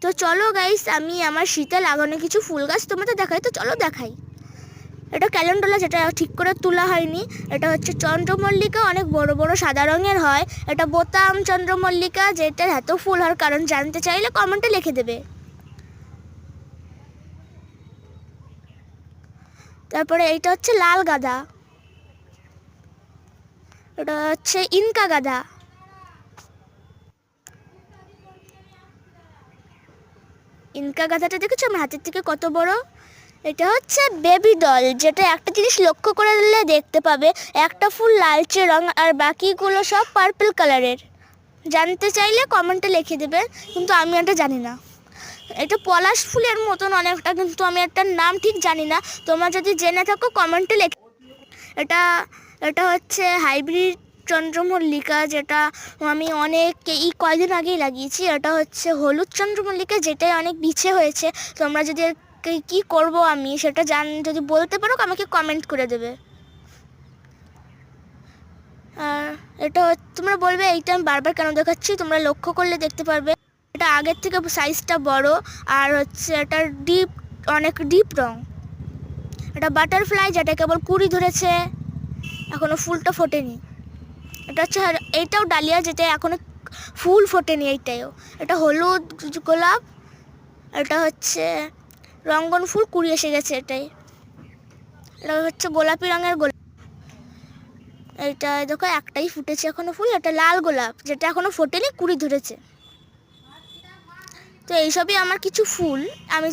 তো চলো গাইস, আমি আমার শীতে লাগানো কিছু ফুল গাছ তোমাদের দেখাই। তো চলো দেখাই। এটা ক্যালেন্ডুলা, যেটা ঠিক করে তোলা হয়নি। এটা হচ্ছে চন্দ্রমল্লিকা, অনেক বড় বড় সাদা রঙের হয়। এটা বোতাম চন্দ্রমল্লিকা, যেটার এত ফুল হওয়ার কারণ জানতে চাইলে কমেন্টে লিখে দেবে। তারপরে এইটা হচ্ছে লাল গাঁদা, এটা হচ্ছে ইনকা গাঁদা। ইনকা গাঁদাটা দেখেছো আমার হাতের থেকে কত বড়? এটা হচ্ছে বেবি ডল, যেটা একটা জিনিস লক্ষ্য করে দিলে দেখতে পাবে একটা ফুল লালচে রং আর বাকিগুলো সব পার্পল কালারের। জানতে চাইলে কমেন্টে লিখে দেবে, কিন্তু আমি এটা জানি না। এটা পলাশ ফুলের মতন অনেকটা, কিন্তু আমি একটা নাম ঠিক জানি না। তোমরা যদি জেনে থাকো কমেন্টে লিখে। এটা এটা হচ্ছে হাইব্রিড চন্দ্রমল্লিকা, যেটা আমি কয়দিন আগেই লাগিয়েছি। এটা হচ্ছে হলুদ চন্দ্রমল্লিকা, যেটাই অনেক বিছে হয়েছে। তোমরা যদি কি করব আমি সেটা যদি বলতে পারো আমাকে কমেন্ট করে দেবে। আর এটা তোমরা বলবে এইটা আমি বারবার কেন দেখাচ্ছি, তোমরা লক্ষ্য করলে দেখতে পারবে এটা আগের থেকে সাইজটা বড়। আর হচ্ছে এটার অনেক ডিপ রং। এটা বাটারফ্লাই, যেটা কেবল কুড়ি ধরেছে, এখনো ফুলটা ফোটেনি। এটা হচ্ছে এইটাও ডালিয়া, যেটা এখনো ফুল ফোটেনি এইটাও। এটা হলুদ গোলাপ, এটা হচ্ছে রঙ্গন ফুল, কুড়ি এসে গেছে এটাই। এটা হচ্ছে গোলাপি রঙের গোলাপ। এইটা দেখো একটাই ফুটেছে এখনো ফুল। এটা লাল গোলাপ, যেটা এখনো ফোটেনি, কুড়ি ধরেছে। তো এইসবই আমার কিছু ফুল আমি